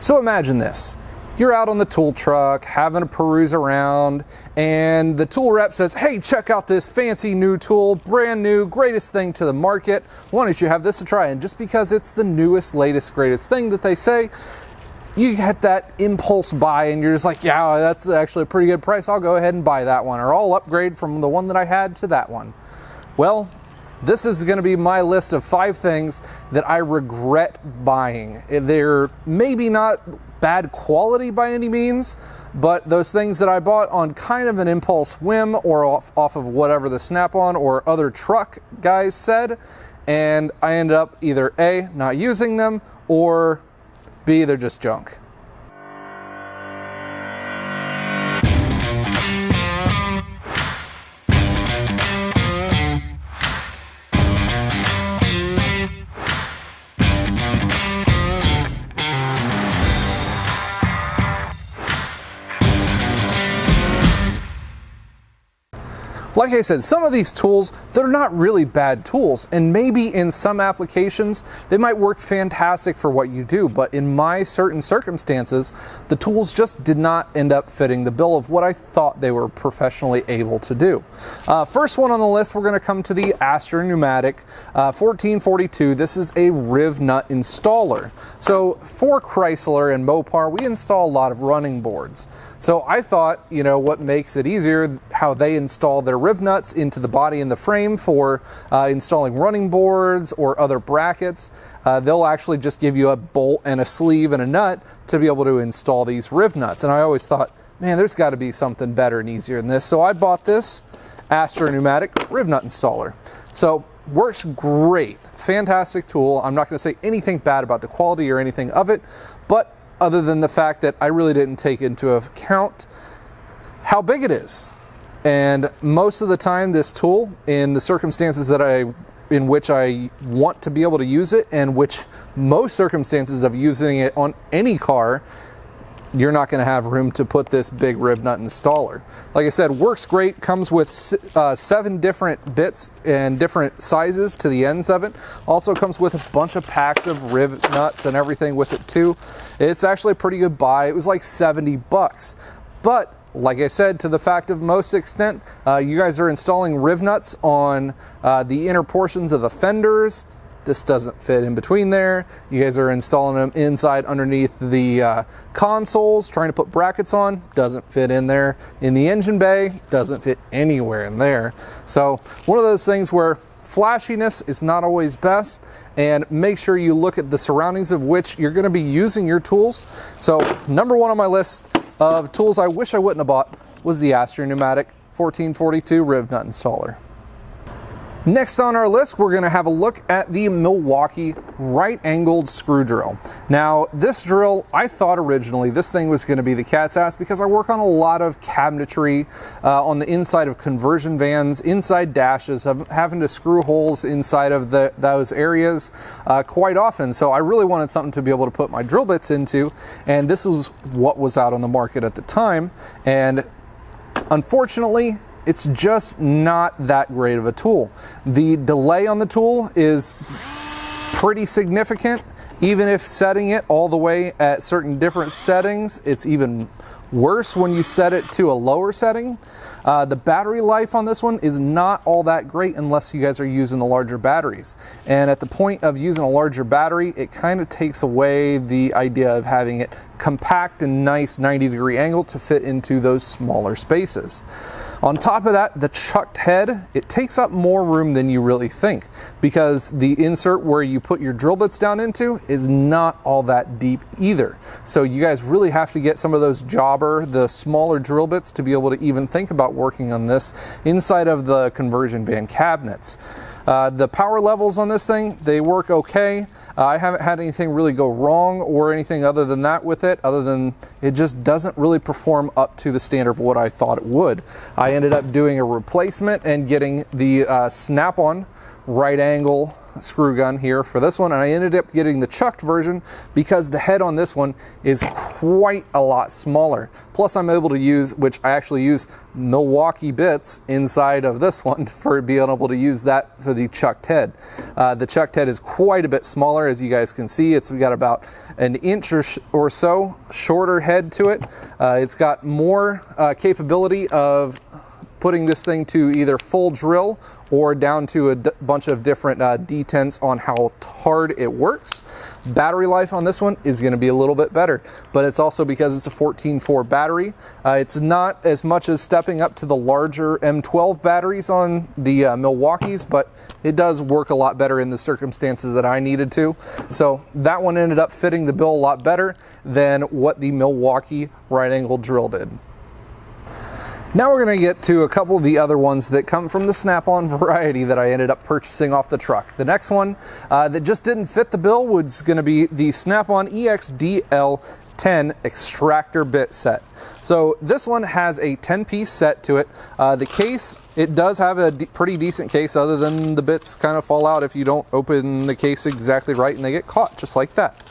So imagine this. You're out on the tool truck, having a peruse around, and the tool rep says, hey, check out this fancy new tool, brand new, greatest thing to the market. Why don't you have this to try? And just because it's the newest, latest, greatest thing that they say, you get that impulse buy and you're just like, yeah, that's actually a pretty good price. I'll go ahead and buy that one, or I'll upgrade from the one that I had to that one. Well, this is going to be my list of 5 things that I regret buying. They're maybe not bad quality by any means, but those things that I bought on kind of an impulse whim or off of whatever the Snap-on or other truck guys said, and I ended up either A, not using them, or B, they're just junk. Like I said, some of these tools, they're not really bad tools, and maybe in some applications they might work fantastic for what you do, but in my certain circumstances the tools just did not end up fitting the bill of what I thought they were professionally able to do. First one on the list, we're going to come to the Astro Pneumatic 1442. This is a riv nut installer. So for Chrysler and Mopar, we install a lot of running boards. So I thought, you know, what makes it easier, how they install their riv nuts into the body and the frame for installing running boards or other brackets. They'll actually just give you a bolt and a sleeve and a nut to be able to install these riv nuts. And I always thought, man, there's got to be something better and easier than this. So I bought this Astro Pneumatic riv nut installer. So works great, fantastic tool. I'm not going to say anything bad about the quality or anything of it, but other than the fact that I really didn't take into account how big it is. And most of the time this tool, in the circumstances in which I want to be able to use it, and which most circumstances of using it on any car, you're not going to have room to put this big riv nut installer. Like I said, works great, comes with 7 different bits and different sizes to the ends of it. Also comes with a bunch of packs of riv nuts and everything with it too. It's actually a pretty good buy. It was like 70 bucks. But like I said, to the fact of most extent, you guys are installing riv nuts on the inner portions of the fenders. This doesn't fit in between there. You guys are installing them inside underneath the consoles, trying to put brackets on, doesn't fit in there. In the engine bay, doesn't fit anywhere in there. So one of those things where flashiness is not always best, and make sure you look at the surroundings of which you're going to be using your tools. So number 1 on my list of tools I wish I wouldn't have bought was the Astro Pneumatic 1442 riv nut installer. Next on our list, we're going to have a look at the Milwaukee right-angled screw drill. Now, this drill, I thought originally this thing was going to be the cat's ass because I work on a lot of cabinetry on the inside of conversion vans, inside dashes, having to screw holes inside of those areas quite often. So I really wanted something to be able to put my drill bits into, and this was what was out on the market at the time. And unfortunately, it's just not that great of a tool. The delay on the tool is pretty significant. Even if setting it all the way at certain different settings, it's even worse when you set it to a lower setting. The battery life on this one is not all that great unless you guys are using the larger batteries. And at the point of using a larger battery, it kind of takes away the idea of having it compact and nice 90-degree angle to fit into those smaller spaces. On top of that, the chucked head, it takes up more room than you really think, because the insert where you put your drill bits down into is not all that deep either. So you guys really have to get some of those jobber, the smaller drill bits, to be able to even think about working on this inside of the conversion van cabinets. The power levels on this thing, they work okay. I haven't had anything really go wrong or anything other than that with it, other than it just doesn't really perform up to the standard of what I thought it would. I ended up doing a replacement and getting the Snap-on right angle screw gun here for this one, and I ended up getting the chucked version because the head on this one is quite a lot smaller. Plus I'm able to use, which I actually use Milwaukee bits inside of this one for being able to use that for the chucked head. The chucked head is quite a bit smaller, as you guys can see. We got about an inch or so shorter head to it. It's got more capability of putting this thing to either full drill or down to a bunch of different detents on how hard it works. Battery life on this one is going to be a little bit better, but it's also because it's a 14.4 battery. It's not as much as stepping up to the larger M12 batteries on the Milwaukees, but it does work a lot better in the circumstances that I needed to. So that one ended up fitting the bill a lot better than what the Milwaukee right angle drill did. Now we're going to get to a couple of the other ones that come from the Snap-on variety that I ended up purchasing off the truck. The next one that just didn't fit the bill was going to be the Snap-on EXDL10 extractor bit set. So this one has a 10-piece set to it. The case, it does have a pretty decent case, other than the bits kind of fall out if you don't open the case exactly right and they get caught just like that.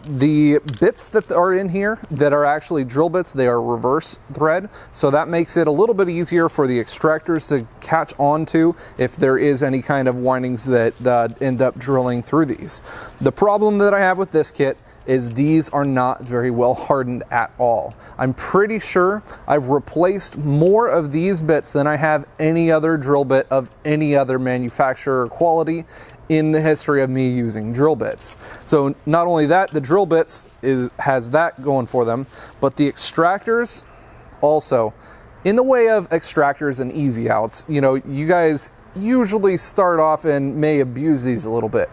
The bits that are in here that are actually drill bits, they are reverse thread, so that makes it a little bit easier for the extractors to catch onto if there is any kind of windings that end up drilling through these. The problem that I have with this kit is these are not very well hardened at all. I'm pretty sure I've replaced more of these bits than I have any other drill bit of any other manufacturer or quality in the history of me using drill bits. So not only that, the drill bits has that going for them, but the extractors also, in the way of extractors and easy outs, you know, you guys usually start off and may abuse these a little bit.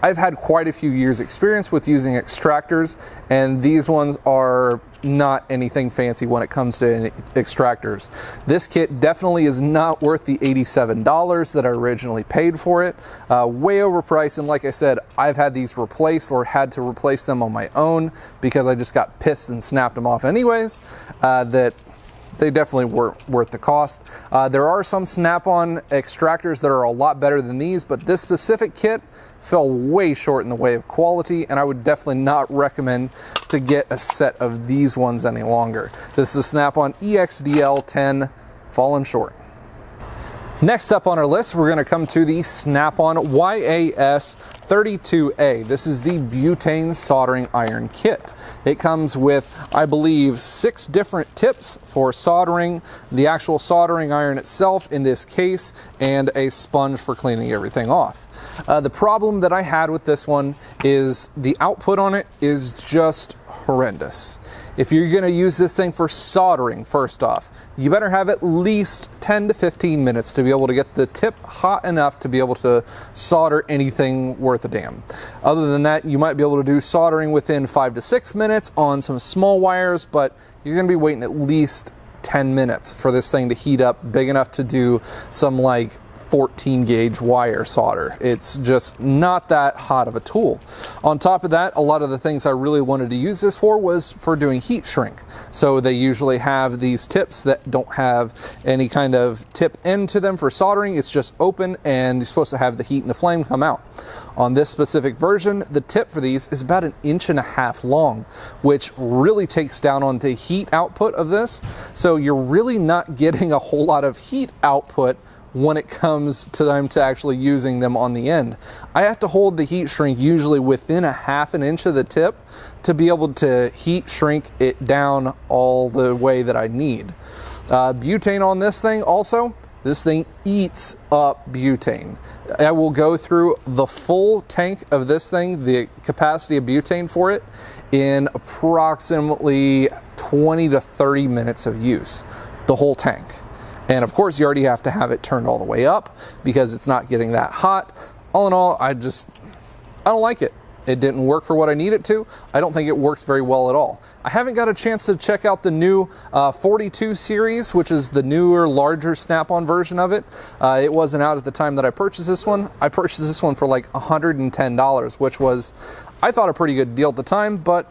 I've had quite a few years experience with using extractors, and these ones are not anything fancy when it comes to extractors. This kit definitely is not worth the $87 that I originally paid for it. Way overpriced, and like I said, I've had these replaced or had to replace them on my own because I just got pissed and snapped them off anyways. That they definitely weren't worth the cost. There are some Snap-on extractors that are a lot better than these, but this specific kit fell way short in the way of quality, and I would definitely not recommend to get a set of these ones any longer. This is a Snap-on EXDL10, falling short. Next up on our list, we're going to come to the Snap-on YAS32A. This is the butane soldering iron kit. It comes with, I believe, 6 different tips for soldering, the actual soldering iron itself in this case, and a sponge for cleaning everything off. The problem that I had with this one is the output on it is just horrendous. If you're going to use this thing for soldering, first off, you better have at least 10 to 15 minutes to be able to get the tip hot enough to be able to solder anything worth a damn. Other than that, you might be able to do soldering within 5 to 6 minutes on some small wires, but you're going to be waiting at least 10 minutes for this thing to heat up big enough to do some like 14 gauge wire solder. It's just not that hot of a tool. On top of that, a lot of the things I really wanted to use this for was for doing heat shrink. So they usually have these tips that don't have any kind of tip end to them for soldering. It's just open, and you're supposed to have the heat and the flame come out. On this specific version, the tip for these is about 1.5 inches long, which really takes down on the heat output of this. So you're really not getting a whole lot of heat output when it comes to time to actually using them on the end. I have to hold the heat shrink usually within 1/2 inch of the tip to be able to heat shrink it down all the way that I need. Butane on this thing also, this thing eats up butane. I will go through the full tank of this thing, the capacity of butane for it, in approximately 20 to 30 minutes of use, the whole tank. And of course, you already have to have it turned all the way up because it's not getting that hot. All in all, I don't like it. It didn't work for what I need it to. I don't think it works very well at all. I haven't got a chance to check out the new 42 series, which is the newer, larger Snap-on version of it. It wasn't out at the time that I purchased this one. I purchased this one for like $110, which was, I thought, a pretty good deal at the time, but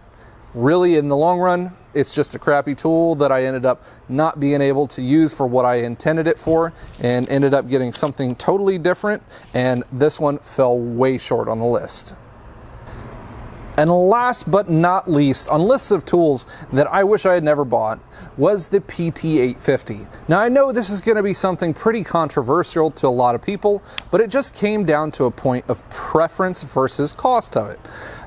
really in the long run, it's just a crappy tool that I ended up not being able to use for what I intended it for, and ended up getting something totally different, and this one fell way short on the list. And last but not least, on lists of tools that I wish I had never bought, was the PT850. Now I know this is going to be something pretty controversial to a lot of people, but it just came down to a point of preference versus cost of it.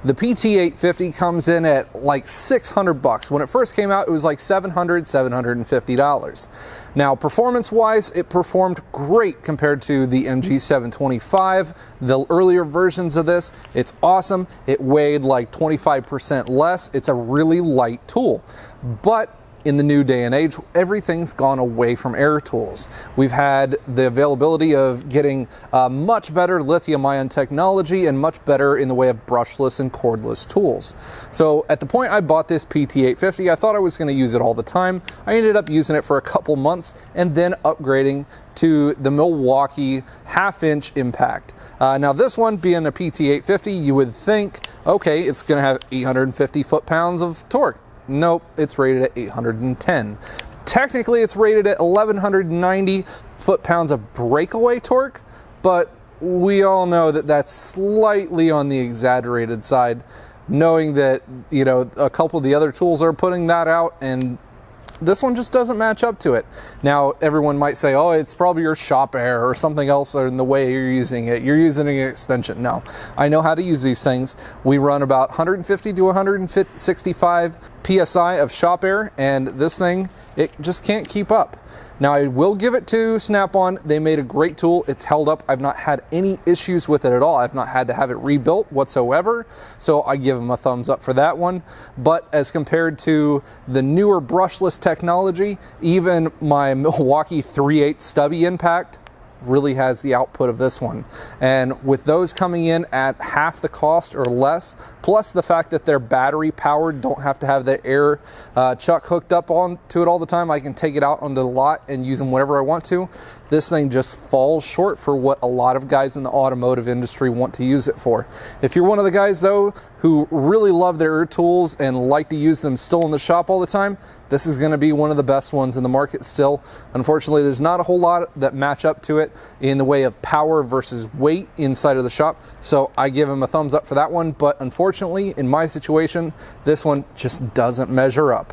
The PT850 comes in at like 600 bucks. When it first came out, it was like $750. Now, performance-wise, it performed great compared to the MG725, the earlier versions of this. It's awesome. It weighed like 25% less. It's a really light tool. But in the new day and age, everything's gone away from air tools. We've had the availability of getting much better lithium-ion technology and much better in the way of brushless and cordless tools. So at the point I bought this PT850, I thought I was going to use it all the time. I ended up using it for a couple months and then upgrading to the Milwaukee half-inch impact. Now this one being a PT850, you would think, okay, it's going to have 850 foot-pounds of torque. Nope, it's rated at 810. Technically, it's rated at 1190 foot-pounds of breakaway torque, but we all know that that's slightly on the exaggerated side, knowing that, you know, a couple of the other tools are putting that out, and this one just doesn't match up to it. Now, everyone might say, oh, it's probably your shop air or something else in the way you're using it. You're using an extension. No, I know how to use these things. We run about 150 to 165 PSI of shop air, and this thing, it just can't keep up. Now, I will give it to Snap-on. They made a great tool. It's held up. I've not had any issues with it at all. I've not had to have it rebuilt whatsoever. So I give them a thumbs up for that one. But as compared to the newer brushless technology, even my Milwaukee 3/8 stubby impact really has the output of this one. And with those coming in at half the cost or less, plus the fact that they're battery powered, don't have to have the air chuck hooked up onto it all the time. I can take it out onto the lot and use them whenever I want to. This thing just falls short for what a lot of guys in the automotive industry want to use it for. If you're one of the guys though who really love their air tools and like to use them still in the shop all the time, this is going to be one of the best ones in the market still. Unfortunately, there's not a whole lot that match up to it in the way of power versus weight inside of the shop. So I give him a thumbs up for that one. But unfortunately, in my situation, this one just doesn't measure up.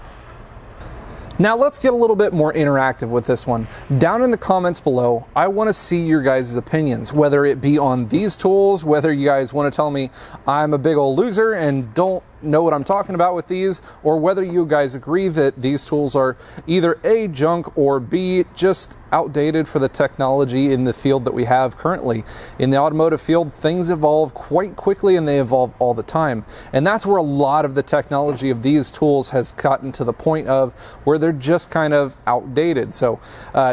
Now let's get a little bit more interactive with this one. Down in the comments below, I want to see your guys' opinions, whether it be on these tools, whether you guys want to tell me I'm a big old loser and don't know what I'm talking about with these, or whether you guys agree that these tools are either A, junk, or B, just outdated for the technology in the field that we have currently. In the automotive field, things evolve quite quickly and they evolve all the time. And that's where a lot of the technology of these tools has gotten to the point of where they're just kind of outdated. So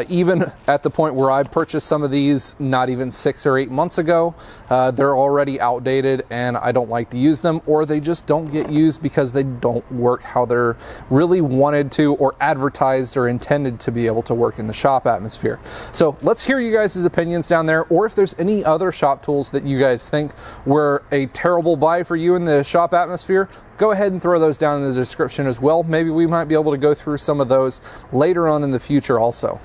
even at the point where I purchased some of these not even 6 or 8 months ago, they're already outdated and I don't like to use them, or they just don't get used because they don't work how they're really wanted to or advertised or intended to be able to work in the shop atmosphere. So let's hear you guys' opinions down there, or if there's any other shop tools that you guys think were a terrible buy for you in the shop atmosphere, go ahead and throw those down in the description as well. Maybe we might be able to go through some of those later on in the future also.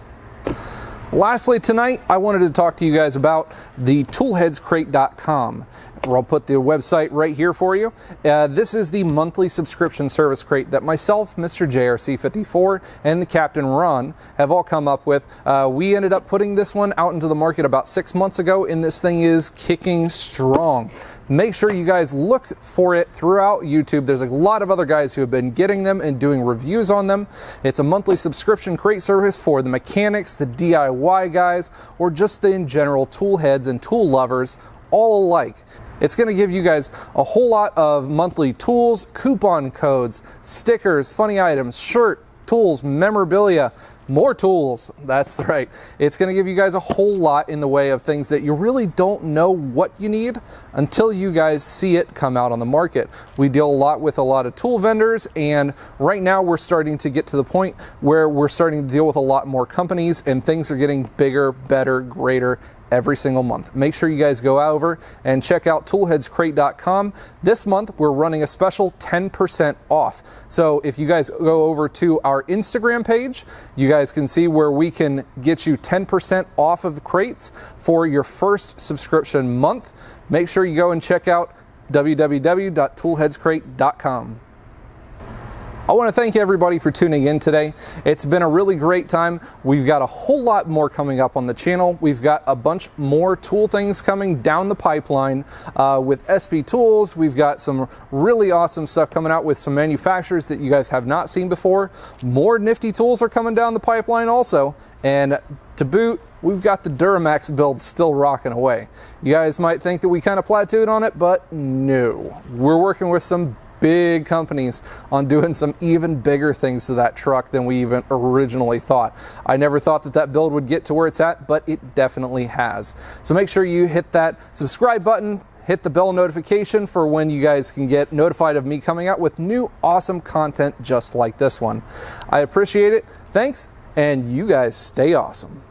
Lastly, tonight, I wanted to talk to you guys about the toolheadscrate.com. I'll put the website right here for you. This is the monthly subscription service crate that myself, Mr. JRC54, and the Captain Ron have all come up with. We ended up putting this one out into the market about 6 months ago, and this thing is kicking strong. Make sure you guys look for it throughout YouTube. There's a lot of other guys who have been getting them and doing reviews on them. It's a monthly subscription crate service for the mechanics, the DIY guys, or just the in general tool heads and tool lovers all alike. It's going to give you guys a whole lot of monthly tools, coupon codes, stickers, funny items, shirt, tools, memorabilia, more tools. That's right. It's going to give you guys a whole lot in the way of things that you really don't know what you need until you guys see it come out on the market. We deal a lot with a lot of tool vendors, and right now we're starting to get to the point where we're starting to deal with a lot more companies, and things are getting bigger, better, greater every single month. Make sure you guys go over and check out toolheadscrate.com. This month we're running a special 10% off. So if you guys go over to our Instagram page, you guys can see where we can get you 10% off of crates for your first subscription month. Make sure you go and check out www.toolheadscrate.com. I want to thank everybody for tuning in today. It's been a really great time. We've got a whole lot more coming up on the channel. We've got a bunch more tool things coming down the pipeline with SP Tools. We've got some really awesome stuff coming out with some manufacturers that you guys have not seen before. More nifty tools are coming down the pipeline also. And to boot, we've got the Duramax build still rocking away. You guys might think that we kind of plateaued on it, but no. We're working with some big companies on doing some even bigger things to that truck than we even originally thought. I never thought that that build would get to where it's at, but it definitely has. So make sure you hit that subscribe button, hit the bell notification for when you guys can get notified of me coming out with new awesome content just like this one. I appreciate it. Thanks, and you guys stay awesome.